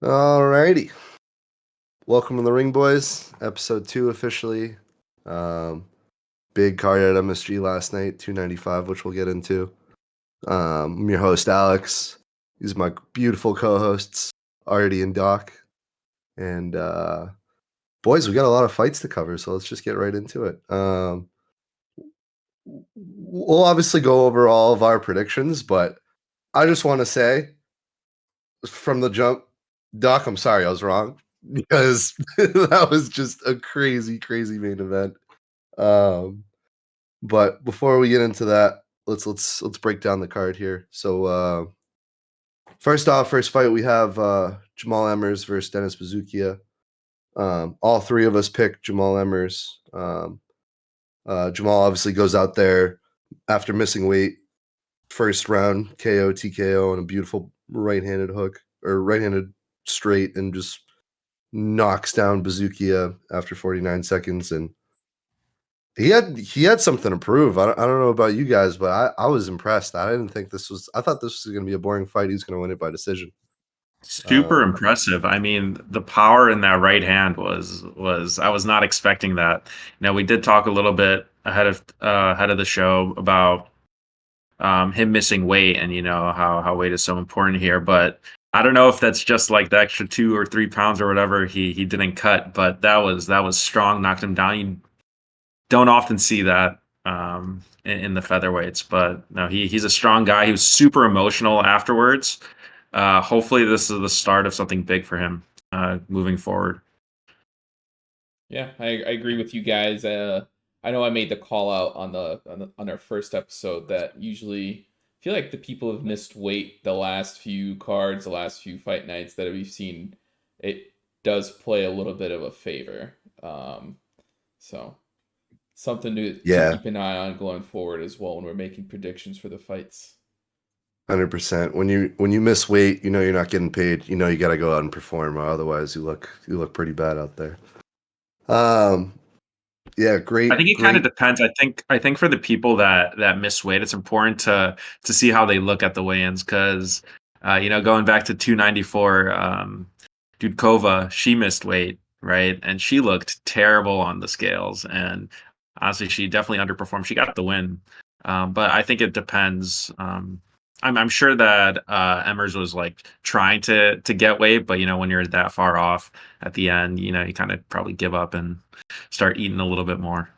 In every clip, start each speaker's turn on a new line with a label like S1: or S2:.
S1: Alrighty. Welcome to the Ring Boys, episode 2 officially. Big card at MSG last night, 295, which we'll get into. I'm your host, Alex. These are my beautiful co-hosts, Arty and Doc. And boys, we got a lot of fights to cover, so let's just get right into it. We'll obviously go over all of our predictions, but I just want to say from the jump, Doc, I'm sorry I was wrong because that was just a crazy, crazy main event. But before we get into that, let's break down the card here. So first off, first fight we have Jamal Emmers versus Dennis Bazukia. All three of us picked Jamal Emmers. Jamal obviously goes out there after missing weight, first round KO, TKO, and a beautiful right-handed hook or right-handed straight, and just knocks down Bazukia after 49 seconds. And he had something to prove. I don't know about you guys, but I was impressed. I didn't think this was. I thought this was going to be a boring fight. He's going to win it by decision.
S2: Super impressive. I mean, the power in that right hand was I was not expecting that. Now we did talk a little bit ahead of the show about him missing weight and how weight is so important here. But I don't know if that's just like the extra 2 or 3 pounds or whatever he didn't cut, but that was strong. Knocked him down. You don't often see that in the featherweights, but no, he's a strong guy. He was super emotional afterwards. Hopefully this is the start of something big for him moving forward.
S3: Yeah, I agree with you guys. I know I made the call out on our first episode that usually I feel like the people have missed weight the last few cards, the last few fight nights that we've seen. It does play a little bit of a favor. So something to keep an eye on going forward as well when we're making predictions for the fights.
S1: 100%. When you miss weight, you're not getting paid. You got to go out and perform, or otherwise you look pretty bad out there. Yeah, great.
S2: I think it kind of depends. I think for the people that miss weight, it's important to see how they look at the weigh-ins because going back to 294, Dudkova, she missed weight, right? And she looked terrible on the scales. And honestly, she definitely underperformed. She got the win. But I think it depends. I'm sure that Emmers was like trying to get weight, but when you're that far off at the end, you kind of probably give up and start eating a little bit more.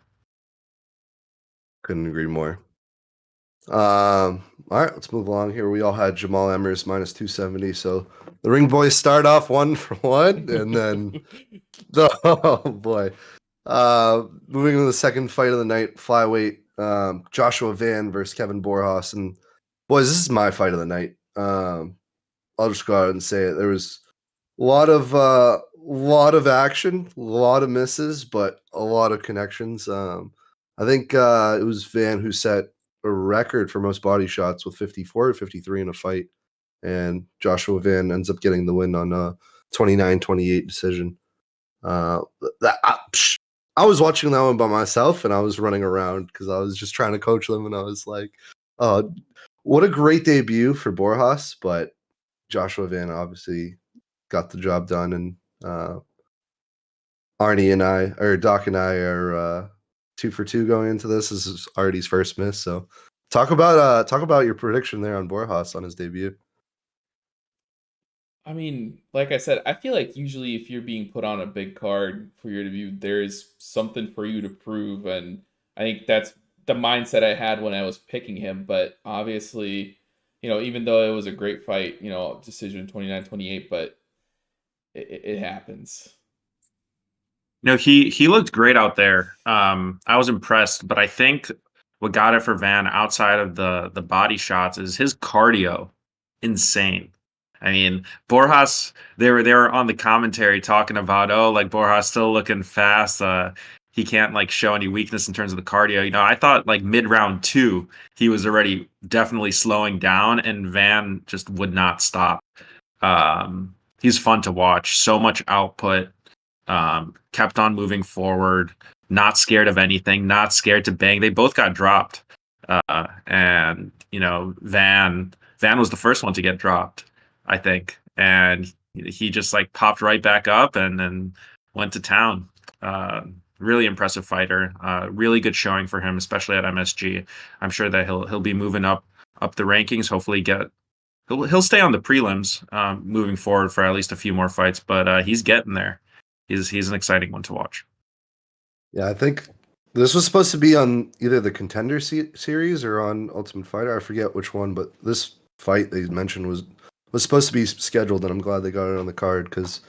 S1: Couldn't agree more. All right, let's move along here. We all had Jamal Emmers minus 270. So the Ring Boys start off 1-1, and then oh boy. Moving to the second fight of the night, flyweight, Joshua Van versus Kevin Borjas. And boys, this is my fight of the night. I'll just go out and say it. There was a lot of action, a lot of misses, but a lot of connections. I think it was Van who set a record for most body shots with 54 or 53 in a fight. And Joshua Van ends up getting the win on a 29-28 decision. I was watching that one by myself, and I was running around because I was just trying to coach them, and I was like, oh, what a great debut for Borjas, but Joshua Van obviously got the job done, and Arnie and I, or Doc and I, are 2 for 2 going into this. This is Artie's first miss. So talk about your prediction there on Borjas on his debut.
S3: I mean, like I said, I feel like usually if you're being put on a big card for your debut, there's something for you to prove, and I think that's the mindset I had when I was picking him. But obviously, even though it was a great fight, decision 29-28, but it happens.
S2: No, he looked great out there. I was impressed, but I think what got it for Van outside of the body shots is his cardio, insane. I mean, Borjas, they were on the commentary talking about, like Borjas still looking fast. He can't like show any weakness in terms of the cardio. I thought like mid round 2, he was already definitely slowing down, and Van just would not stop. He's fun to watch. So much output. Kept on moving forward, not scared of anything, not scared to bang. They both got dropped. And Van was the first one to get dropped, I think. And he just like popped right back up and then went to town. Really impressive fighter. Really good showing for him, especially at MSG. I'm sure that he'll be moving up the rankings. Hopefully, he'll stay on the prelims moving forward for at least a few more fights. But he's getting there. He's an exciting one to watch.
S1: Yeah, I think this was supposed to be on either the Contender series or on Ultimate Fighter. I forget which one, but this fight they mentioned was supposed to be scheduled, and I'm glad they got it on the card because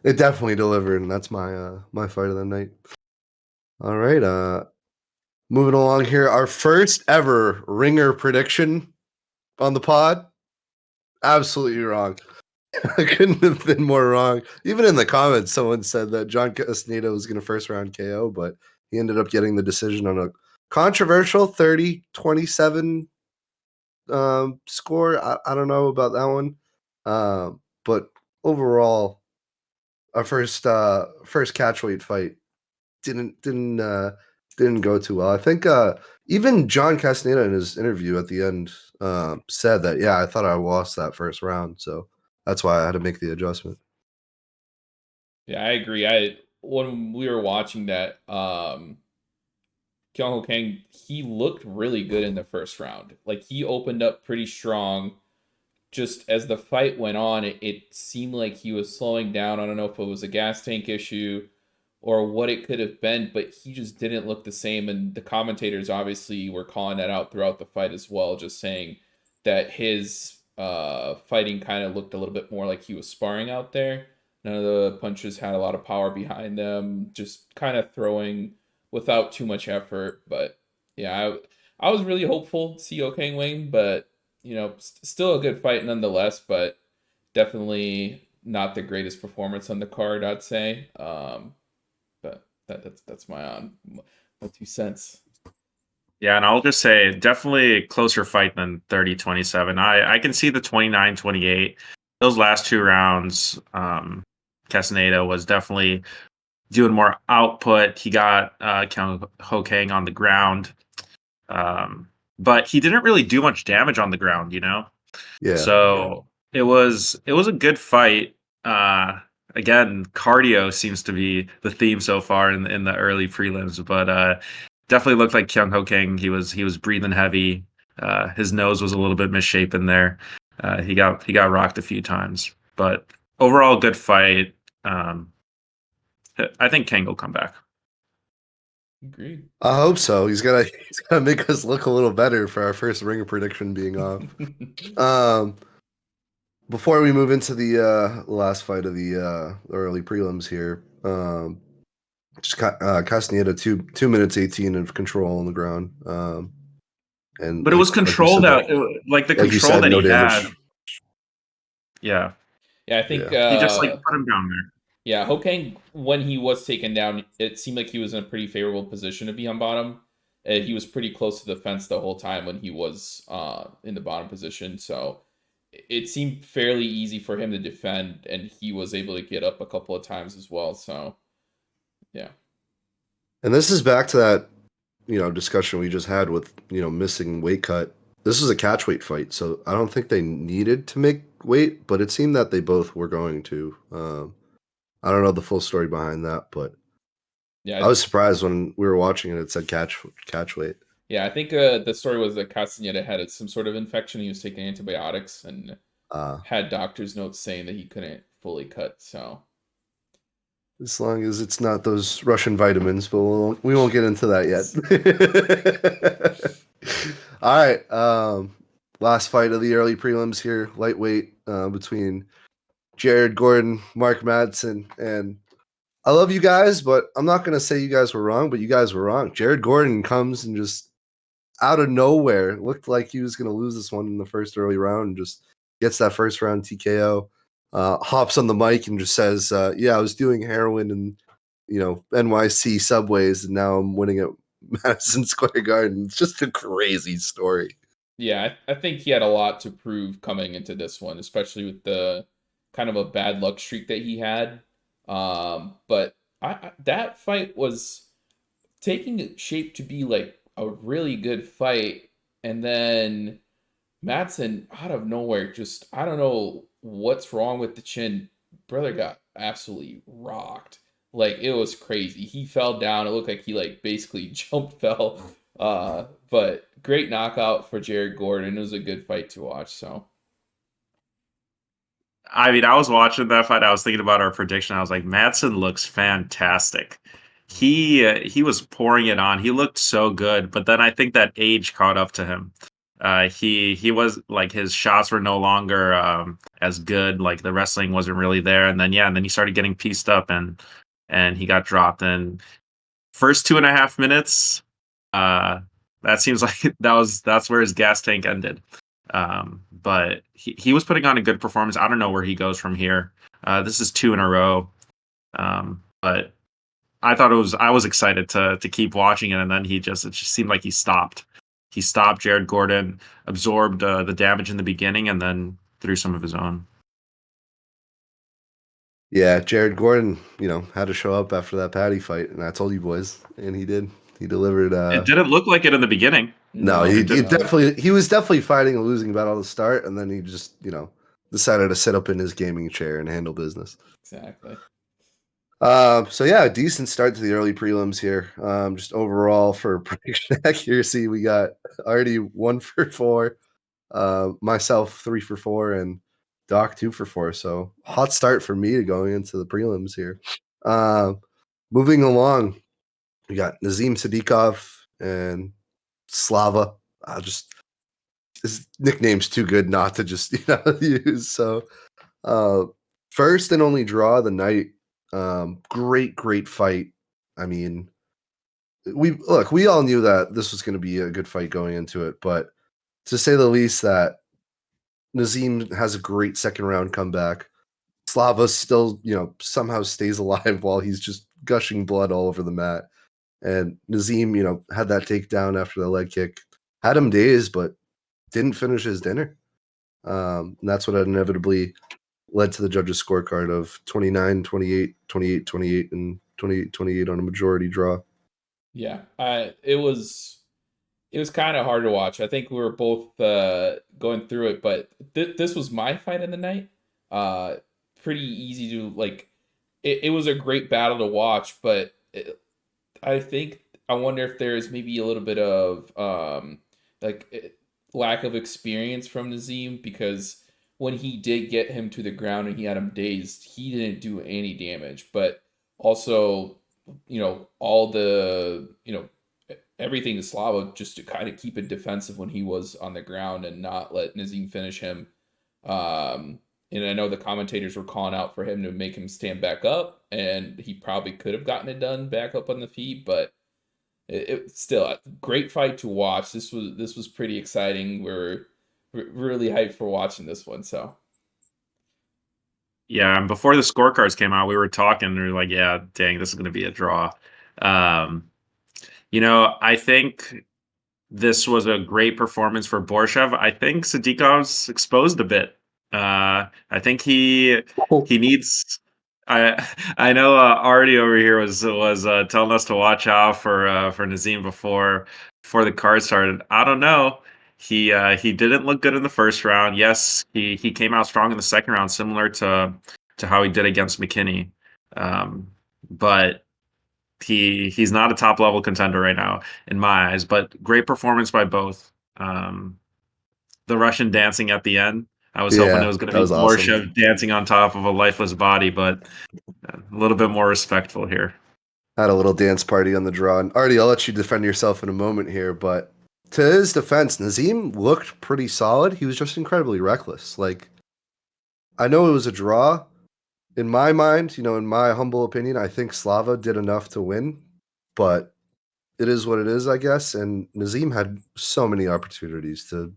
S1: it definitely delivered, and that's my fight of the night. All right, moving along here, our first ever ringer prediction on the pod. Absolutely wrong. I couldn't have been more wrong. Even in the comments, someone said that John Castaneda was going to first round KO, but he ended up getting the decision on a controversial 30-27 score. I don't know about that one. But overall, our first catchweight fight didn't go too well. I think even John Castaneda in his interview at the end said that, yeah, I thought I lost that first round, so that's why I had to make the adjustment.
S3: Yeah, I agree. When we were watching that, Kyung Ho Kang, he looked really good in the first round. Like he opened up pretty strong. Just as the fight went on, it seemed like he was slowing down. I don't know if it was a gas tank issue or what it could have been, but he just didn't look the same. And the commentators obviously were calling that out throughout the fight as well, just saying that his fighting kind of looked a little bit more like he was sparring out there. None of the punches had a lot of power behind them, just kind of throwing without too much effort. But yeah, I was really hopeful to see Okang win, but still a good fight nonetheless, but definitely not the greatest performance on the card, I'd say. But that's my 2 cents.
S2: Yeah, and I'll just say definitely a closer fight than 30-27. I can see the 29-28. Those last two rounds, Castaneda was definitely doing more output. He got Kyung Ho Kang on the ground. But he didn't really do much damage on the ground,
S1: Yeah.
S2: So it was a good fight. Again, cardio seems to be the theme so far in the early prelims, but definitely looked like Kyung Ho Kang. He was breathing heavy. His nose was a little bit misshapen there. He got rocked a few times, but overall good fight. I think Kang will come back.
S3: Agreed.
S1: I hope so. He's gonna make us look a little better for our first ringer prediction being off. Before we move into the last fight of the early prelims here, just Castaneda 2 minutes 18 of control on the ground, and
S2: But it was controlled out, like the control that
S1: no
S2: he
S1: damage.
S2: had. Yeah.
S3: Yeah, I think
S2: He just like put him down there.
S3: Yeah, Ho Kang, when he was taken down, it seemed like he was in a pretty favorable position to be on bottom. He was pretty close to the fence the whole time when he was in the bottom position, so it seemed fairly easy for him to defend, and he was able to get up a couple of times as well. So, yeah.
S1: And this is back to that discussion we just had with missing weight cut. This was a catch weight fight, so I don't think they needed to make weight, but it seemed that they both were going to. I don't know the full story behind that, but
S3: Yeah,
S1: I was surprised when we were watching it. It said catch weight.
S3: Yeah, I think the story was that Castaneda had some sort of infection. He was taking antibiotics and had doctor's notes saying that he couldn't fully cut. So
S1: as long as it's not those Russian vitamins, but we won't get into that yet. All right, last fight of the early prelims here, lightweight between Jared Gordon, Mark Madsen, and I love you guys, but I'm not going to say you guys were wrong, but you guys were wrong. Jared Gordon comes and just out of nowhere looked like he was going to lose this one in the first early round and just gets that first round TKO. Hops on the mic and just says, yeah, I was doing heroin in, NYC subways, and now I'm winning at Madison Square Garden. It's just a crazy story.
S3: yeah, I think he had a lot to prove coming into this one, especially with the kind of a bad luck streak that he had. But that fight was taking shape to be like a really good fight, and then Madsen out of nowhere, just I don't know what's wrong with the chin, brother got absolutely rocked. Like it was crazy. He fell down. It looked like he like basically jump fell. But great knockout for Jared Gordon. It was a good fight to watch. So
S2: I mean, I was watching that fight. I was thinking about our prediction. I was like, Madsen looks fantastic. He was pouring it on. He looked so good, but then I think that age caught up to him. He was like his shots were no longer as good. Like the wrestling wasn't really there. And then and then he started getting pieced up and he got dropped. And first 2.5 minutes, that seems like that's where his gas tank ended. But he was putting on a good performance. I don't know where he goes from here. This is 2 in a row. But I was excited to keep watching it, and then it just seemed like he stopped. He stopped. Jared Gordon absorbed the damage in the beginning, and then threw some of his own.
S1: Yeah, Jared Gordon, had to show up after that Patty fight, and I told you boys, and he did. He delivered.
S2: It didn't look like it in the beginning.
S1: No, he was definitely fighting a losing battle at the start, and then he just decided to sit up in his gaming chair and handle business.
S3: Exactly.
S1: So yeah, a decent start to the early prelims here. Just overall for prediction accuracy, we got Arty 1 for 4, myself 3 for 4, and Doc 2 for 4. So hot start for me going into the prelims here. Moving along, we got Nazim Sadikov and Slava. His nickname's too good not to just use. So first and only draw of the night. Great fight. I mean, we all knew that this was going to be a good fight going into it, but to say the least, that Nazim has a great second round comeback. Slava still, somehow stays alive while he's just gushing blood all over the mat. And Nazim, had that takedown after the leg kick, had him dazed, but didn't finish his dinner. And that's what inevitably led to the judges' scorecard of 29-28, 28-28, and 28-28 on a majority draw.
S3: Yeah, it was kind of hard to watch. I think we were both going through it, but this was my fight of the night. Pretty easy to like. It was a great battle to watch, but I wonder if there's maybe a little bit of lack of experience from Nazim, because when he did get him to the ground and he had him dazed, he didn't do any damage. But also, all the everything to Slava just to kind of keep it defensive when he was on the ground and not let Nazim finish him. And I know the commentators were calling out for him to make him stand back up, and he probably could have gotten it done back up on the feet, but it still a great fight to watch. This was pretty exciting. We're really hyped for watching this one. So
S2: Yeah, and before the scorecards came out, we were talking. We were like, "Yeah, dang, this is going to be a draw." I think this was a great performance for Borshev. I think Sadikov's exposed a bit. I think he needs. I know Artie over here was telling us to watch out for Nazim before the card started. I don't know. He didn't look good in the first round. Yes, he came out strong in the second round, similar to how he did against McKinney. But he's not a top level contender right now in my eyes. But great performance by both. The Russian dancing at the end. I was hoping it was going to be Borshev awesome. Dancing on top of a lifeless body, but a little bit more respectful here.
S1: Had a little dance party on the draw. And Artie, I'll let you defend yourself in a moment here, but to his defense, Nazim looked pretty solid. He was just incredibly reckless. Like, I know it was a draw. In my mind, in my humble opinion, I think Slava did enough to win, but it is what it is, I guess. And Nazim had so many opportunities to,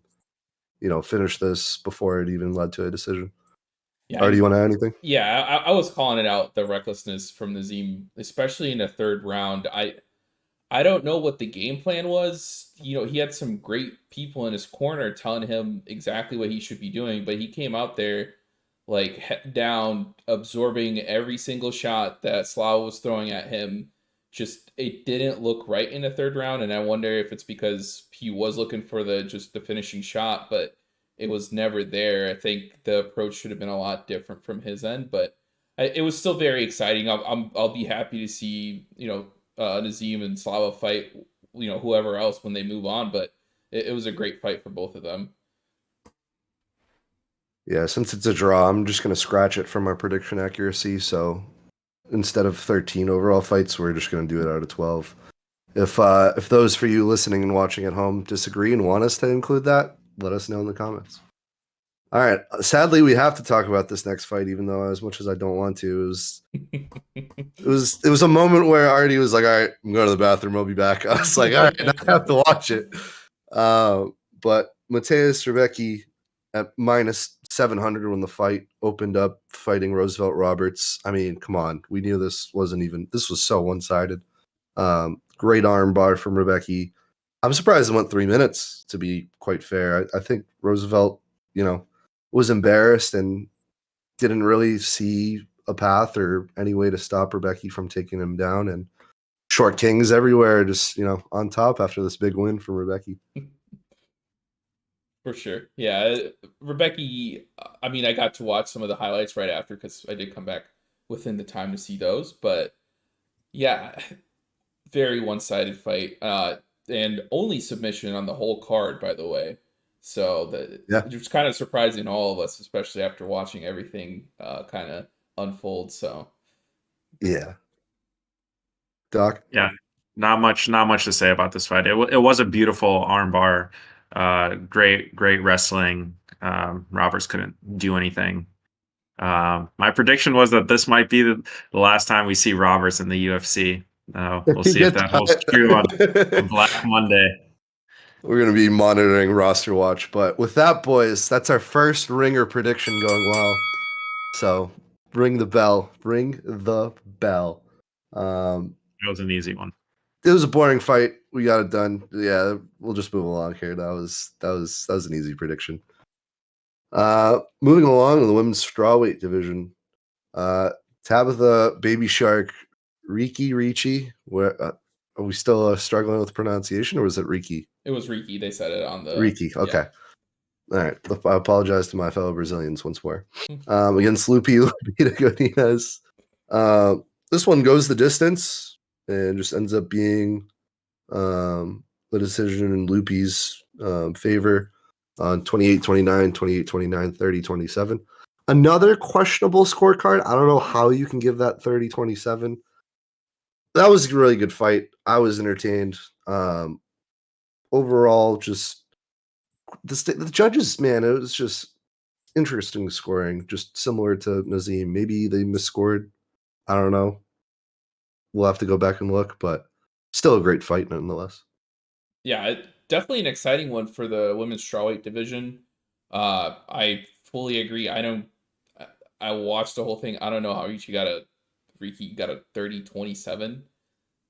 S1: finish this before it even led to a decision.
S3: Yeah,
S1: do you want to add anything?
S3: Yeah, I was calling it out, the recklessness from Nazim, especially in the third round. I don't know what the game plan was. He had some great people in his corner telling him exactly what he should be doing, but he came out there like head down, absorbing every single shot that Slava was throwing at him. Just it didn't look right in the third round, and I wonder if it's because he was looking for the finishing shot, but it was never there. I think the approach should have been a lot different from his end, but It was still very exciting. I'll be happy to see Nazim and Slava fight whoever else when they move on. But it was a great fight for both of them.
S1: Yeah, since it's a draw, I'm just going to scratch it from our prediction accuracy. So instead of 13 overall fights, we're just going to do it out of 12. If those for you listening and watching at home disagree and want us to include that, let us know in the comments. All right. Sadly, we have to talk about this next fight, even though as much as I don't want to. It was a moment where Arty was like, "All right, I'm going to the bathroom. I'll be back." I was like, "All right, now I have to watch it." But Mateus Rebecki at minus 700 when the fight opened up, fighting Roosevelt Roberts. I mean, come on, we knew this wasn't even. This was so one-sided. Great arm bar from Rebecki. I'm surprised it went 3 minutes. To be quite fair, I think Roosevelt, was embarrassed and didn't really see a path or any way to stop Rebecki from taking him down. And short kings everywhere, just on top after this big win from Rebecki.
S3: For sure. Yeah. Rebecki, I mean, I got to watch some of the highlights right after because I did come back within the time to see those. But yeah, very one-sided fight. And only submission on the whole card, by the way. So
S1: Yeah.
S3: it was kind of surprising to all of us, especially after watching everything kind of unfold. So
S1: Yeah. Doc?
S2: Yeah, not much to say about this fight. It was a beautiful armbar, great wrestling. Roberts couldn't do anything. My prediction was that this might be the last time we see Roberts in the UFC. We'll see if that holds true on Black Monday.
S1: We're going to be monitoring roster watch. But with that, boys, that's our first ringer prediction going well. So ring the bell. Ring the bell.
S2: It was an easy one.
S1: It was a boring fight. We got it done. Yeah, we'll just move along here. That was an easy prediction. Moving along to the women's strawweight division. Tabitha Baby Shark, Ricci. Where are we still struggling with pronunciation, or was it Riki?
S3: it was Riki. They said it on the
S1: Riki. Okay.
S3: Yeah.
S1: All right. I apologize to my fellow Brazilians once more. Against Lupita Godinez. This one goes the distance and just ends up being the decision in Lupi's favor on 28-29, 28-29, 30-27. Another questionable scorecard. I don't know how you can give that 30-27. That was a really good fight. I was entertained. Overall, just the judges, man, it was just interesting scoring, just similar to Nazim. Maybe they misscored. I don't know. We'll have to go back and look, but still a great fight nonetheless.
S3: Yeah, definitely an exciting one for the women's strawweight division. I fully agree. I watched the whole thing. I don't know how Riki got a 30-27.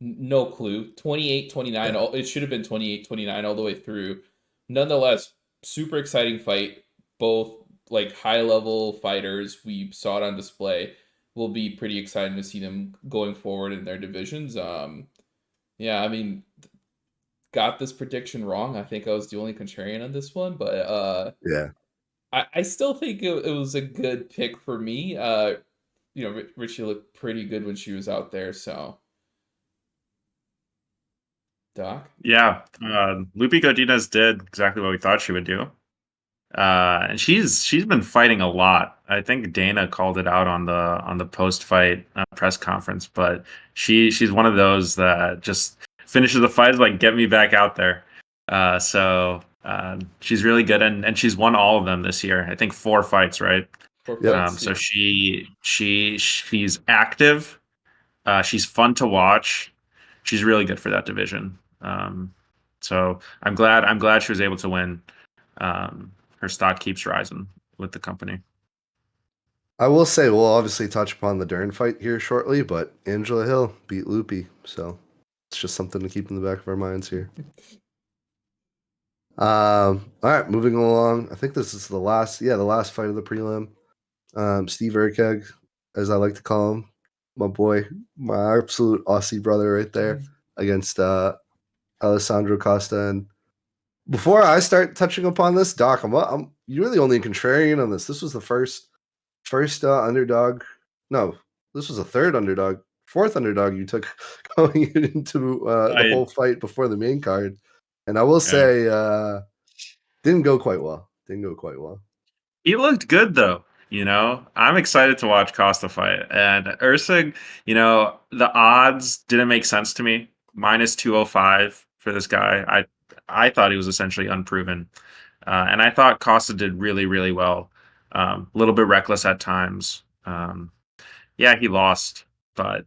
S3: No clue. 28-29. It should have been 28-29 all the way through. Nonetheless, super exciting fight. Both like high level fighters. We saw it on display. Will be pretty exciting to see them going forward in their divisions. Yeah, I mean, got this prediction wrong. I think I was the only contrarian on this one, but
S1: Yeah.
S3: I still think it was a good pick for me. Richie looked pretty good when she was out there, so Doc.
S2: Yeah, Lupi Godinez did exactly what we thought she would do. And she's been fighting a lot. I think Dana called it out on the post fight press conference, but she's one of those that just finishes the fight like get me back out there. So she's really good, and she's won all of them this year. I think 4 fights, right?
S3: 4 fights,
S2: So
S3: yeah.
S2: she's active. She's fun to watch. She's really good for that division. So I'm glad she was able to win. Her stock keeps rising with the company.
S1: I will say we'll obviously touch upon the Dern fight here shortly, but Angela Hill beat Lupi, so it's just something to keep in the back of our minds here. All right, moving along. I think this is the last fight of the prelim. Steve Urkeg, as I like to call him, my boy, my absolute Aussie brother right there, against Alessandro Costa. And before I start touching upon this, Doc, you're the only contrarian on this. This was the first underdog No, this was a third underdog, fourth underdog you took going into the whole fight before the main card. And I will say, didn't go quite well. Didn't go quite well.
S2: He looked good though. I'm excited to watch Costa fight. And Ursig, the odds didn't make sense to me. Minus 205 for this guy. I thought he was essentially unproven. And I thought Costa did really, really well. A little bit reckless at times. Yeah, he lost, but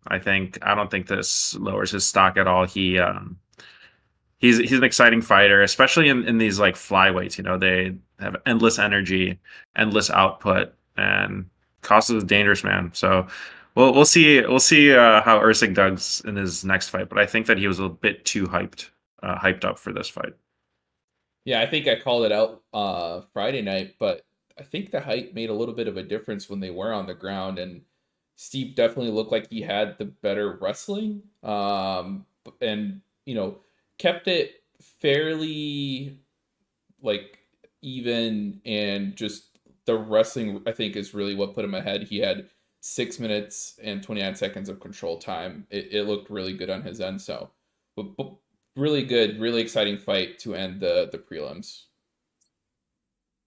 S2: I don't think this lowers his stock at all. He's an exciting fighter, especially in these like flyweights. They have endless energy, endless output, and Costa's a dangerous man. So we'll see how Usyk does in his next fight. But I think that he was a bit too hyped up for this fight.
S3: Yeah, I think I called it out Friday night, but I think the height made a little bit of a difference when they were on the ground, and Steve definitely looked like he had the better wrestling, and kept it fairly like even, and just the wrestling I think is really what put him ahead. He had 6 minutes and 29 seconds of control time. It looked really good on his end, so but really good, really exciting fight to end the prelims.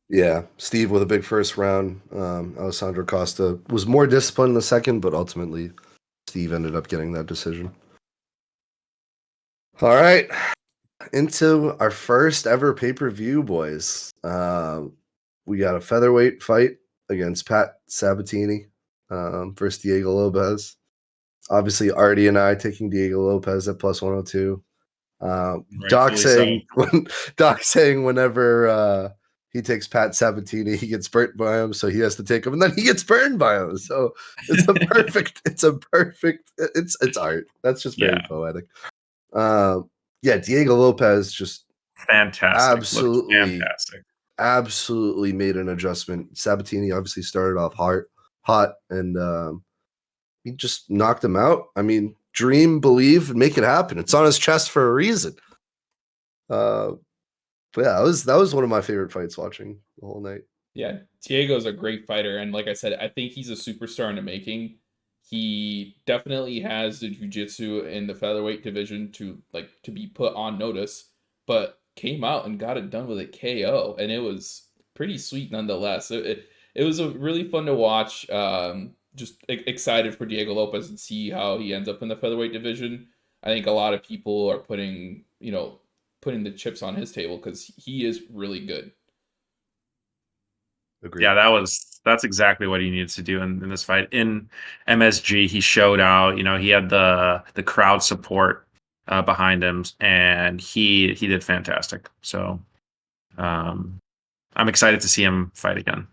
S1: Yeah, Steve with a big first round. Alessandro Costa was more disciplined in the second, but ultimately Steve ended up getting that decision. All right, into our first ever pay-per-view, boys. We got a featherweight fight against Pat Sabatini versus Diego Lopez. Obviously, Arty and I taking Diego Lopez at plus 102. Doc saying whenever he takes Pat Sabatini, he gets burnt by him, so he has to take him, and then he gets burned by him. So it's it's art. That's just very poetic. Diego Lopez just
S2: fantastic.
S1: Absolutely made an adjustment. Sabatini obviously started off hot, and he just knocked him out. I mean, dream, believe, and make it happen. It's on his chest for a reason. But yeah, that was one of my favorite fights watching the whole night.
S3: Yeah, Diego's a great fighter, and like I said, I think he's a superstar in the making. He definitely has the jiu-jitsu in the featherweight division to be put on notice, but came out and got it done with a KO, and it was pretty sweet nonetheless. It was a really fun to watch. Just excited for Diego Lopez and see how he ends up in the featherweight division. I think a lot of people are putting the chips on his table because he is really good.
S1: Agreed.
S2: Yeah, that's exactly what he needs to do in this fight. In MSG, he showed out. He had the crowd support behind him, and he did fantastic. So I'm excited to see him fight again.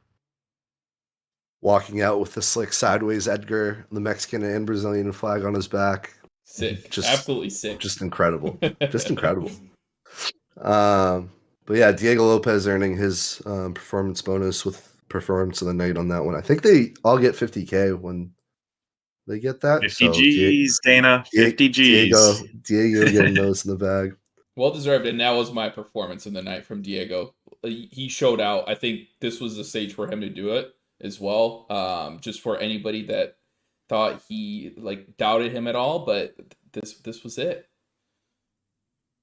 S1: Walking out with the slick sideways Edgar, the Mexican and Brazilian flag on his back.
S3: Sick. Absolutely sick.
S1: Just incredible. Just incredible. But yeah, Diego Lopez earning his performance bonus with performance of the night on that one. I think they all get 50K when they get that.
S2: 50 G's, Dana. 50 G's.
S1: Diego getting those in the bag.
S3: Well deserved, and that was my performance in the night from Diego. He showed out. I think this was the stage for him to do it as well. Just for anybody that thought he doubted him at all, but this was it.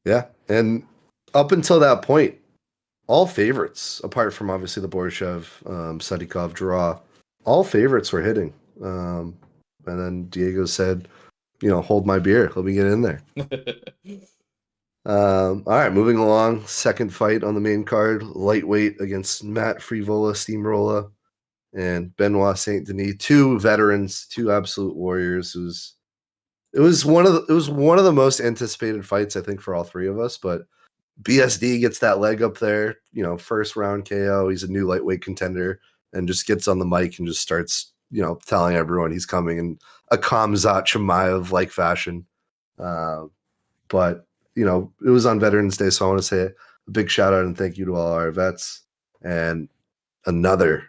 S1: Yeah, and up until that point, all favorites, apart from obviously the Borshev, Sadikov draw, all favorites were hitting. And then Diego said, hold my beer. Let me get in there. All right, moving along. Second fight on the main card, lightweight against Matt Frivola Steamroller and Benoit Saint Denis. Two veterans, two absolute warriors. It was one of the most anticipated fights, I think, for all three of us, but BSD gets that leg up there, first round KO. He's a new lightweight contender and just gets on the mic and just starts, telling everyone he's coming in a Khamzat Chimaev-like fashion. But, it was on Veterans Day, so I want to say a big shout out and thank you to all our vets. And another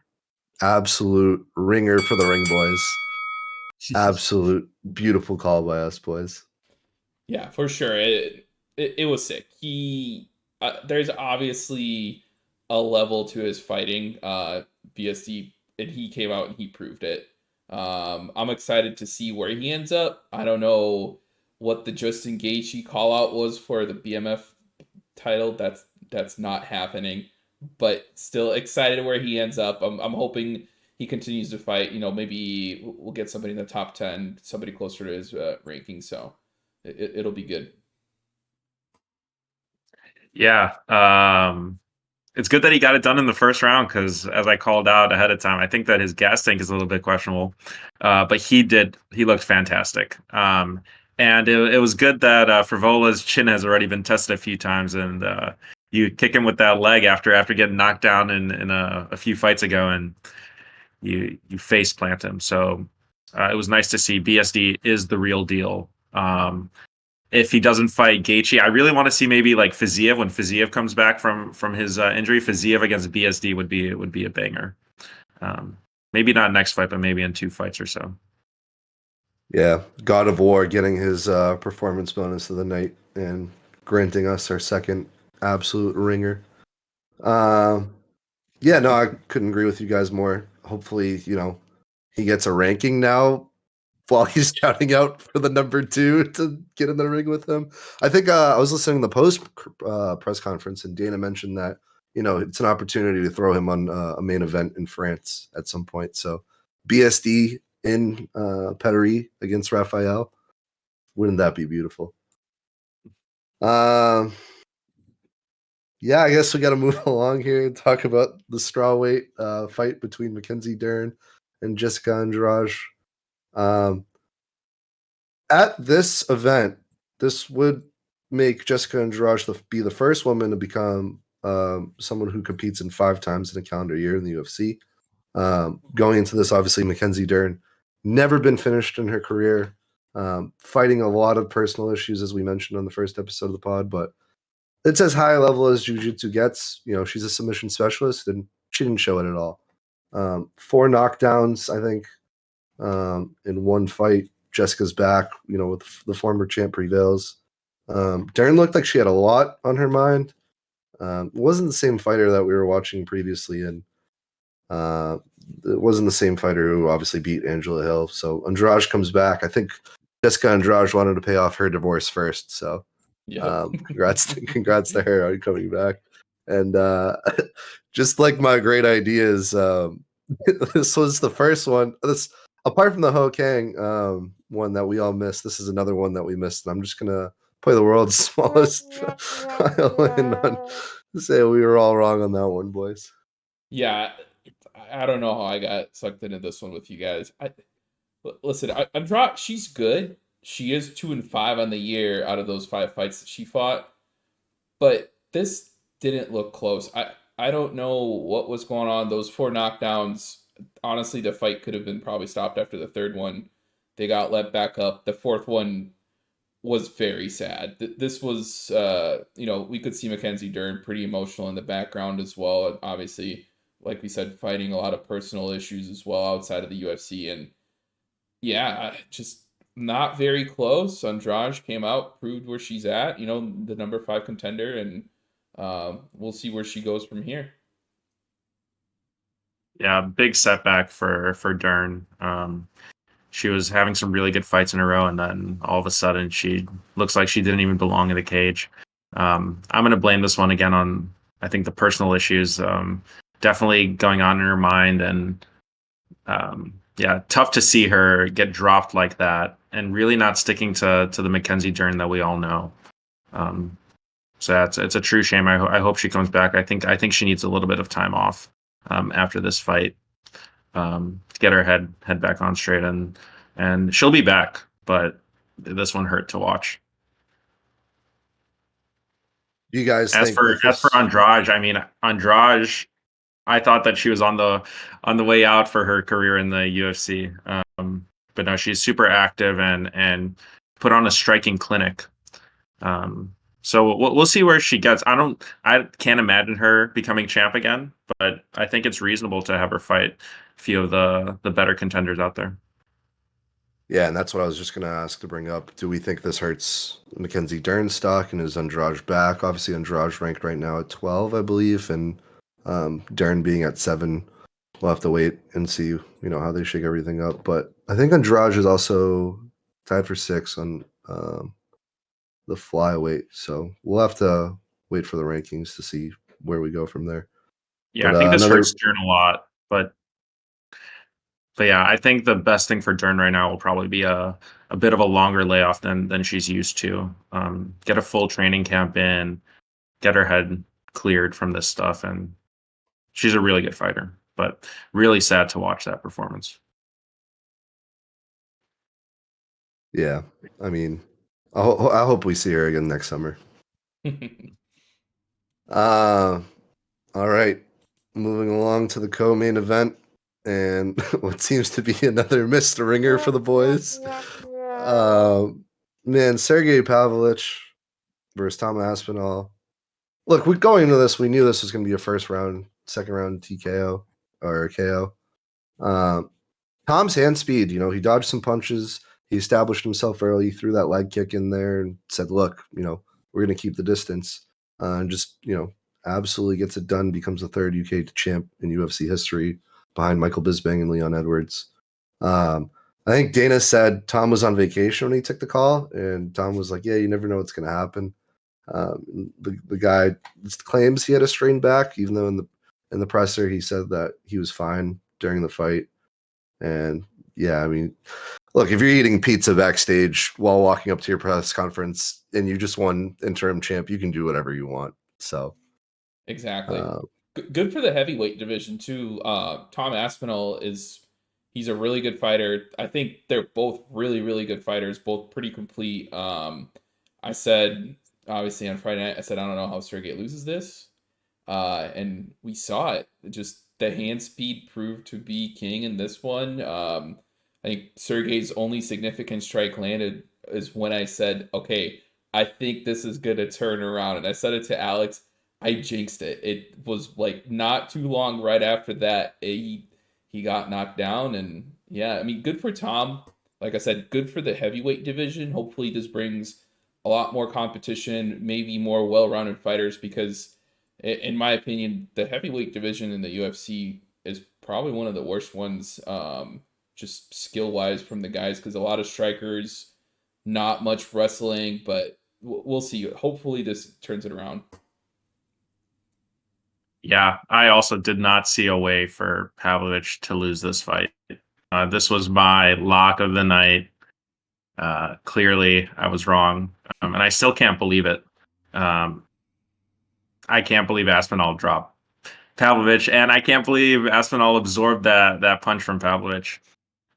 S1: absolute ringer for the Ring Boys. Absolute beautiful call by us, boys.
S3: Yeah, for sure. It was sick. There's obviously a level to his fighting. BSD and he came out and he proved it. I'm excited to see where he ends up. I don't know what the Justin Gaethje call out was for the BMF title. That's not happening, but still excited where he ends up. I'm hoping he continues to fight. Maybe we'll get somebody in the top 10, somebody closer to his ranking. So it'll be good.
S2: Yeah. It's good that he got it done in the first round because, as I called out ahead of time, I think that his gas tank is a little bit questionable. But he looked fantastic. And it was good that Frivola's chin has already been tested a few times, and you kick him with that leg after getting knocked down in a few fights ago, and you face plant him. So it was nice to see BSD is the real deal. If he doesn't fight Gaethje, I really want to see maybe like Fiziev when Fiziev comes back from his injury. Fiziev against BSD would be a banger. Maybe not next fight, but maybe in 2 fights or so.
S1: Yeah, God of War getting his performance bonus of the night and granting us our second absolute ringer. Yeah, no, I couldn't agree with you guys more. Hopefully, he gets a ranking now while he's counting out for the number 2 to get in the ring with him. I think I was listening to the post press conference, and Dana mentioned that it's an opportunity to throw him on a main event in France at some point. So BSD in Paris against Raphael, wouldn't that be beautiful? Yeah, I guess we got to move along here and talk about the strawweight fight between Mackenzie Dern and Jessica Andrade. At this event, this would make Jessica Andrade be the first woman to become someone who competes in 5 times in a calendar year in the UFC. Going into this, obviously, Mackenzie Dern never been finished in her career, fighting a lot of personal issues, as we mentioned on the first episode of the pod, but it's as high a level as jiu-jitsu gets. She's a submission specialist, and she didn't show it at all. 4 knockdowns, I think, in 1 fight. Jessica's back, with the former champ prevails. Dern looked like she had a lot on her mind. Wasn't the same fighter that we were watching previously, and it wasn't the same fighter who obviously beat Angela Hill. So Andrade comes back. I think Jessica Andrade wanted to pay off her divorce first. So congrats to her on coming back. And just like my great ideas, this was the first one. Apart from the Ho Kang one that we all missed, this is another one that we missed. And I'm just gonna play the world's smallest violin to say we were all wrong on that one, boys.
S3: Yeah, I don't know how I got sucked into this one with you guys. Listen, Andrade, she's good. She is 2-5 on the year out of those 5 fights that she fought, but this didn't look close. I don't know what was going on. Those 4 knockdowns, honestly, the fight could have been probably stopped after the 3rd one. They got let back up. The 4th one was very sad. This was, we could see Mackenzie Dern pretty emotional in the background as well. Obviously, like we said, fighting a lot of personal issues as well outside of the UFC. And yeah, just not very close. Andrade came out, proved where she's at, the number 5 contender, and we'll see where she goes from here.
S2: Yeah, big setback for Dern. She was having some really good fights in a row, and then all of a sudden she looks like she didn't even belong in the cage. I'm going to blame this one again on, I think, the personal issues definitely going on in her mind. And yeah, tough to see her get dropped like that and really not sticking to the Mackenzie Dern that we all know. So it's a true shame. I hope she comes back. I think she needs a little bit of time off after this fight. To get her head back on straight, and she'll be back, but this one hurt to watch.
S1: You guys
S2: as for Andrade, I mean, Andrade, I thought that she was on the way out for her career in the UFC, but no, she's super active and put on a striking clinic. So we'll see where she gets. I can't imagine her becoming champ again, but I think it's reasonable to have her fight a few of the better contenders out there.
S1: Yeah, and that's what I was just going to ask to bring up. Do we think this hurts Mackenzie Dern's stock, and is Andrade back? Obviously, Andrade ranked right now at 12, I believe, and Dern being at 7 we'll have to wait and see, how they shake everything up. But I think Andrade is also tied for 6 on the flyweight. So we'll have to wait for the rankings to see where we go from there.
S2: Yeah,
S1: But
S2: I think this
S1: another
S2: hurts Dern a lot, but yeah, I think the best thing for Dern right now will probably be a bit of a longer layoff than she's used to. Get a full training camp in, get her head cleared from this stuff, and she's a really good fighter. But really sad to watch that performance.
S1: Yeah, I mean, I hope we see her again next summer. All right, moving along to the co-main event, and what seems to be another missed ringer for the boys. Man, Sergey Pavlovich versus Tom Aspinall. Look, going into this, we knew this was going to be a second round TKO or KO. Tom's hand speed, he dodged some punches. He established himself early, threw that leg kick in there and said, look, we're going to keep the distance. And just, absolutely gets it done, becomes the third UK champ in UFC history behind Michael Bisping and Leon Edwards. I think Dana said Tom was on vacation when he took the call, and Tom was like, yeah, you never know what's going to happen. The guy claims he had a strained back, even though in the presser he said that he was fine during the fight. And yeah, I mean, look, if you're eating pizza backstage while walking up to your press conference and you just won interim champ, you can do whatever you want. So
S3: Exactly. Good for the heavyweight division too. Tom Aspinall he's a really good fighter. I think they're both really, really good fighters, both pretty complete. I said obviously on Friday night, I said I don't know how Sergey loses this. And we saw it. Just the hand speed proved to be king in this one. I think Sergey's only significant strike landed is when I said, okay, I think this is going to turn around. And I said it to Alex. I jinxed it. It was like not too long right after that. He got knocked down. And yeah, I mean, good for Tom. Like I said, good for the heavyweight division. Hopefully, this brings a lot more competition, maybe more well rounded fighters because in my opinion, the heavyweight division in the UFC is probably one of the worst ones, just skill wise from the guys, because a lot of strikers, not much wrestling, but we'll see. Hopefully, this turns it around.
S2: Yeah, I also did not see a way for Pavlovich to lose this fight. This was my lock of the night. Clearly, I was wrong, and I still can't believe it. I can't believe Aspinall dropped Pavlovich, and I can't believe Aspinall absorbed that punch from Pavlovich.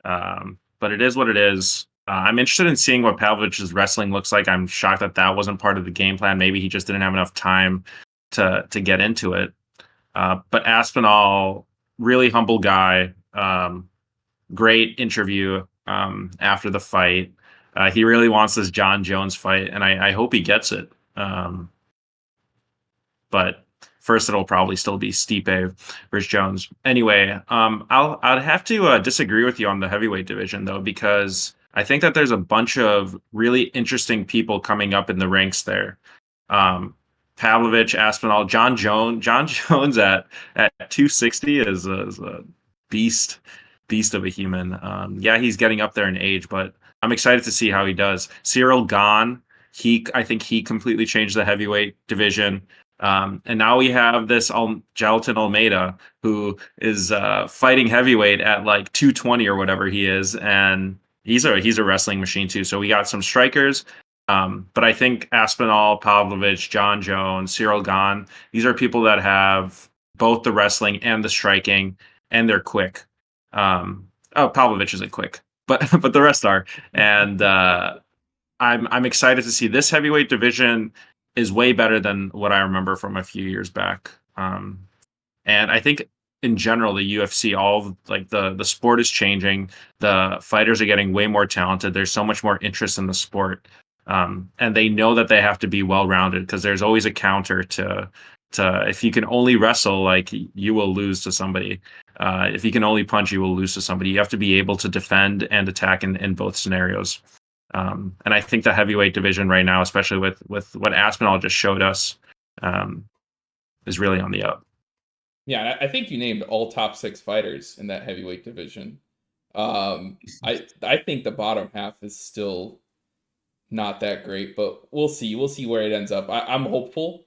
S2: But it is what it is. I'm interested in seeing what Pavlovich's wrestling looks like. I'm shocked that wasn't part of the game plan. Maybe he just didn't have enough time to get into it. But Aspinall, really humble guy. Great interview after the fight. He really wants this John Jones fight, and I hope he gets it. But first, it'll probably still be Stipe versus Jones. Anyway, I'd have to disagree with you on the heavyweight division though, because I think that there's a bunch of really interesting people coming up in the ranks there. Pavlovich, Aspinall, John Jones. John Jones at 260 is a beast of a human. Yeah, he's getting up there in age, but I'm excited to see how he does. Cyril Gahn, I think he completely changed the heavyweight division. And now we have this Gelatin Almeida, who is fighting heavyweight at like 220 or whatever he is, and he's a wrestling machine too. So we got some strikers, but I think Aspinall, Pavlovich, John Jones, Cyril Gahn, these are people that have both the wrestling and the striking, and they're quick. Pavlovich isn't quick, but the rest are, and I'm excited to see this heavyweight division is way better than what I remember from a few years back. And I think in general, the UFC, the sport is changing. The fighters are getting way more talented. There's so much more interest in the sport. And they know that they have to be well-rounded because there's always a counter to if you can only wrestle, like you will lose to somebody. If you can only punch, you will lose to somebody. You have to be able to defend and attack in both scenarios. And I think the heavyweight division right now, especially with what Aspinall just showed us, is really on the up.
S3: Yeah, I think you named all top 6 fighters in that heavyweight division. I think the bottom half is still not that great, but we'll see. We'll see where it ends up. I'm hopeful,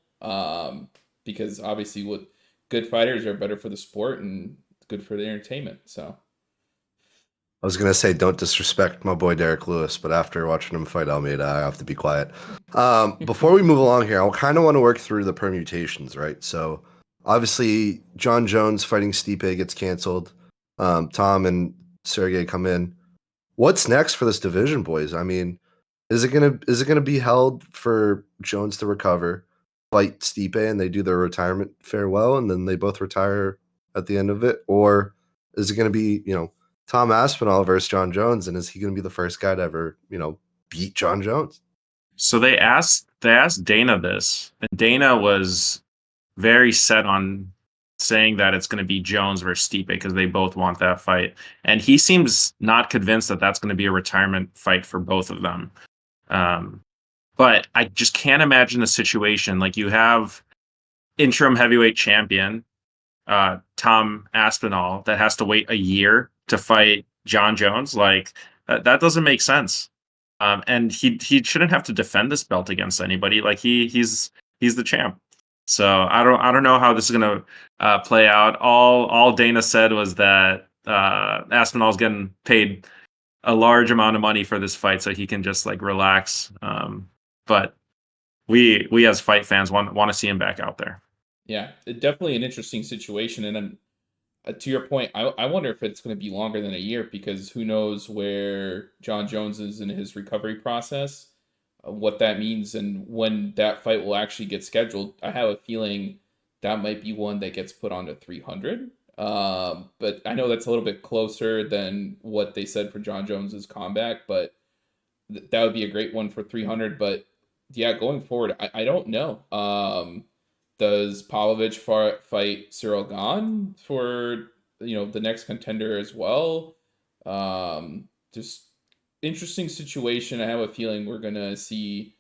S3: because obviously, what good fighters are better for the sport and good for the entertainment. So
S1: I was gonna say don't disrespect my boy Derek Lewis, but after watching him fight Almeida, I have to be quiet. Before we move along here, I kind of want to work through the permutations, right? So obviously, John Jones fighting Stipe gets canceled. Tom and Sergey come in. What's next for this division, boys? I mean, is it gonna be held for Jones to recover, fight Stipe, and they do their retirement farewell, and then they both retire at the end of it, or is it gonna be Tom Aspinall versus John Jones, and is he gonna be the first guy to ever beat John Jones?
S2: So they asked Dana this, and Dana was very set on saying that it's going to be Jones versus Stipe because they both want that fight, and he seems not convinced that that's going to be a retirement fight for both of them. But I just can't imagine the situation. Like, you have interim heavyweight champion Tom Aspinall that has to wait a year to fight John Jones. Like, that doesn't make sense. And he shouldn't have to defend this belt against anybody. Like, he's the champ. So I don't know how this is gonna play out. All Dana said was that Aspinall's getting paid a large amount of money for this fight, so he can just like relax. But we as fight fans want to see him back out there.
S3: yeah, definitely an interesting situation. And then to your point, I wonder if it's going to be longer than a year, because who knows where John Jones is in his recovery process, what that means, and when that fight will actually get scheduled. I have a feeling that might be one that gets put onto 300. But I know that's a little bit closer than what they said for John Jones's comeback, but that would be a great one for 300. But yeah, going forward, I don't know. Does Pavlovich fight Cyril Gane for the next contender as well? Just interesting situation. I have a feeling we're gonna see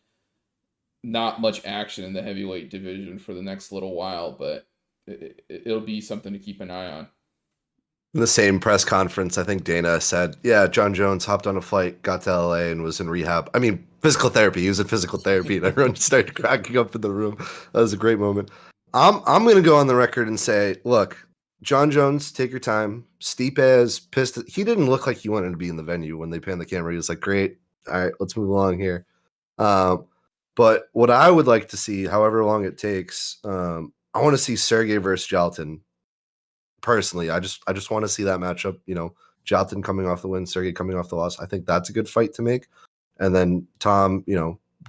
S3: not much action in the heavyweight division for the next little while, but it'll be something to keep an eye on.
S1: In the same press conference, I think Dana said, "Yeah, John Jones hopped on a flight, got to LA, and was in rehab. I mean, physical therapy. He was in physical therapy, and everyone started cracking up in the room. That was a great moment." I'm going to go on the record and say, look, John Jones, take your time. Stipe is pissed. He didn't look like he wanted to be in the venue when they panned the camera. He was like, "Great, all right, let's move along here." Um, but what I would like to see, however long it takes, I want to see Sergey versus Jaltin. Personally, I just want to see that matchup. Jaltin coming off the win, Sergey coming off the loss. I think that's a good fight to make. And then Tom,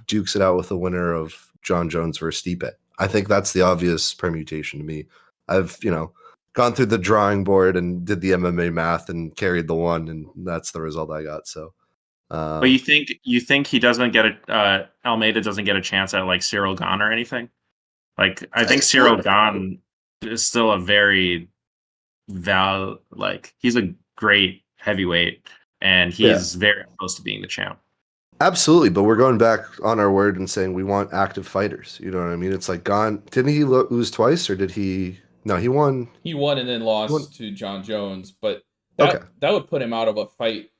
S1: dukes it out with the winner of John Jones versus Stipe. I think that's the obvious permutation to me. I've, gone through the drawing board and did the MMA math and carried the one, and that's the result I got. So,
S2: But you think he doesn't get Almeida doesn't get a chance at like Cyril Gane or anything? Like, I think Cyril Gane is still a very like, he's a great heavyweight, and he's very close to being the champ.
S1: absolutely, but we're going back on our word and saying we want active fighters. You know what I mean? It's like Gone. Didn't he lose twice, or did he? No, he won.
S3: He won and then
S1: He won.
S3: lost to John Jones, but
S1: Okay.
S3: that would put him out of a fight.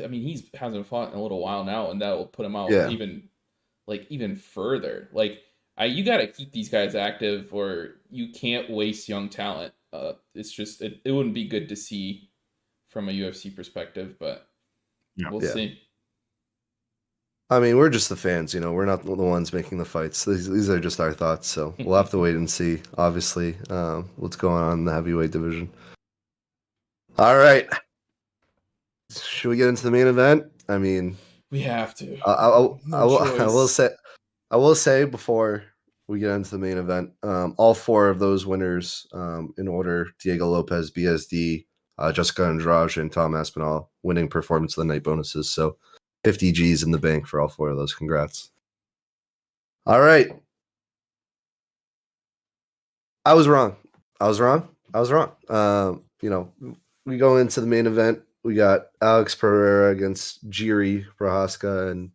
S3: I mean, he hasn't fought in a little while now, and that will put him out
S1: Yeah.
S3: even further. Like, you got to keep these guys active, or you can't waste young talent. It's just it wouldn't be good to see from a UFC perspective, but
S2: Yeah.
S3: we'll
S1: Yeah.
S3: see.
S1: I mean, we're just the fans. We're not the ones making the fights. These are just our thoughts. So we'll have to wait and see. Obviously, what's going on in the heavyweight division. All right. Should we get into the main event? I mean,
S3: We have to.
S1: I will say before we get into the main event, all four of those winners, in order: Diego Lopez, BSD, Jessica Andrade, and Tom Aspinall, winning performance of the night bonuses. So 50 G's in the bank for all four of those. Congrats. All right. I was wrong. We go into the main event. We got Alex Pereira against Jiri Prohaska, and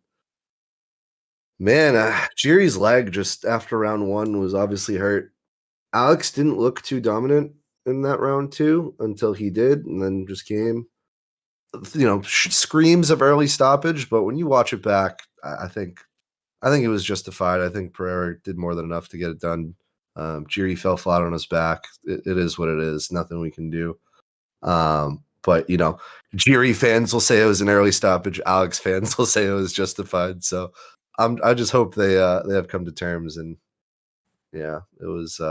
S1: man, Jiri's leg just after round one was obviously hurt. Alex didn't look too dominant in that round 2 until he did, and then just came, screams of early stoppage. But when you watch it back, I think it was justified. I think Pereira did more than enough to get it done. Jiri fell flat on his back. It is what it is. Nothing we can do. But Jiri fans will say it was an early stoppage. Alex fans will say it was justified. So I just hope they have come to terms. And yeah, it was.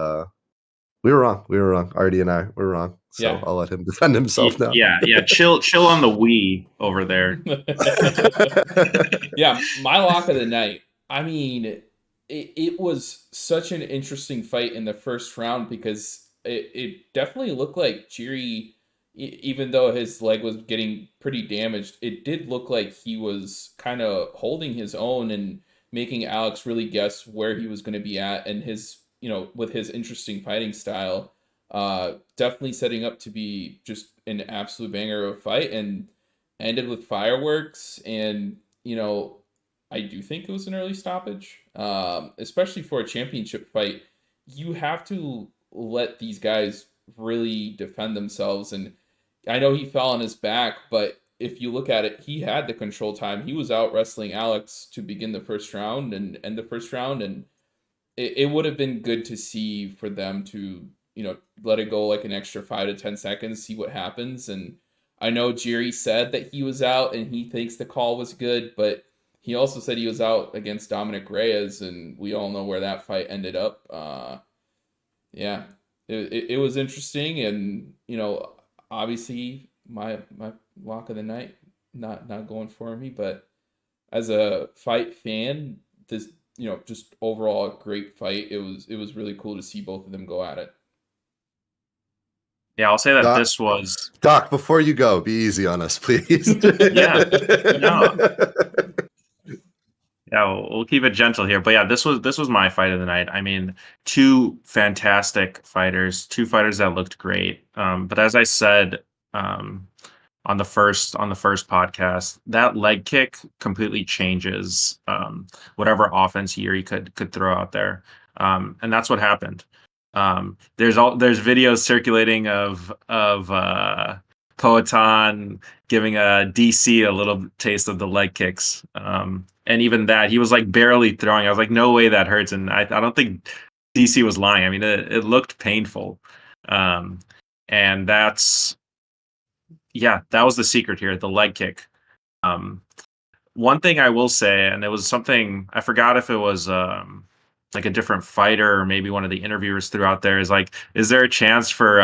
S1: We were wrong. We were wrong. Artie and I were wrong. So
S3: Yeah.
S1: I'll let him defend himself now.
S2: Yeah. Chill on the Wii over there.
S3: Yeah, my lock of the night. I mean, it was such an interesting fight in the first round because it definitely looked like Jiri, even though his leg was getting pretty damaged, it did look like he was kind of holding his own and making Alex really guess where he was going to be at, and his, with his interesting fighting style, definitely setting up to be just an absolute banger of a fight, and ended with fireworks. And I do think it was an early stoppage, especially for a championship fight. You have to let these guys really defend themselves. And I know he fell on his back, but if you look at it, he had the control time. He was out wrestling Alex to begin the first round and end the first round. And it would have been good to see for them to, let it go like an extra 5 to 10 seconds, see what happens. And I know Jerry said that he was out and he thinks the call was good, but he also said he was out against Dominic Reyes, and we all know where that fight ended up. Yeah, it was interesting, and obviously my lock of the night not going for me, but as a fight fan, this just overall a great fight. It was really cool to see both of them go at it.
S2: Yeah, I'll say that
S1: Doc,
S2: this was
S1: Doc, before you go, be easy on us, please.
S2: Yeah. No. Yeah, we'll keep it gentle here. But yeah, this was my fight of the night. I mean, two fantastic fighters, two fighters that looked great. But as I said, on the first podcast, that leg kick completely changes whatever offense Yuri could throw out there, and that's what happened. There's videos circulating of Poatan giving a DC a little taste of the leg kicks, and even that he was like barely throwing. I was like, no way that hurts, and I don't think DC was lying. I mean, it looked painful, and that was the secret here, the leg kick. One thing I will say, and it was something I forgot if it was like a different fighter or maybe one of the interviewers threw out there, is like, is there a chance for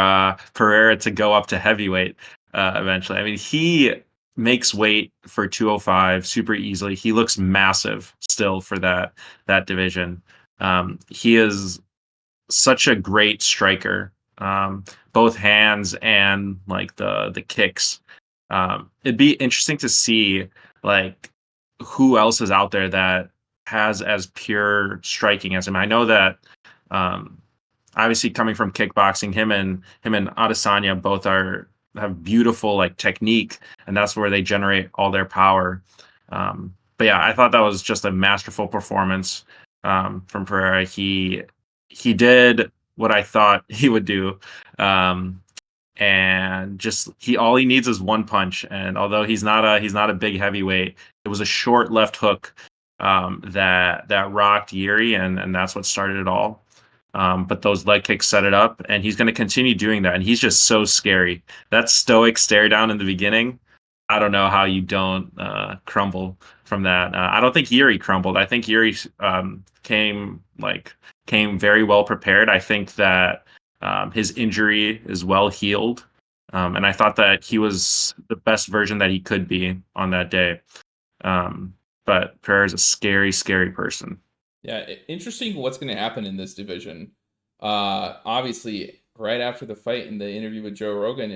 S2: Pereira to go up to heavyweight eventually? I mean, he makes weight for 205 super easily. He looks massive still for that division. He is such a great striker, both hands and like the kicks. It'd be interesting to see like who else is out there that has as pure striking as him. I know that obviously coming from kickboxing, him and Adesanya both have beautiful like technique, and that's where they generate all their power. But yeah, I thought that was just a masterful performance from Pereira. He did what I thought he would do. And just all he needs is one punch. And although he's not a big heavyweight, it was a short left hook that rocked Yuri, and that's what started it all. But those leg kicks set it up, and he's going to continue doing that. And he's just so scary. That stoic stare down in the beginning, I don't know how you don't crumble from that. I don't think Yuri crumbled. I think Yuri came very well prepared. I think that his injury is well healed, and I thought that he was the best version that he could be on that day. But Pereira is a scary, scary person.
S3: Yeah, interesting what's going to happen in this division. Obviously, right after the fight in the interview with Joe Rogan,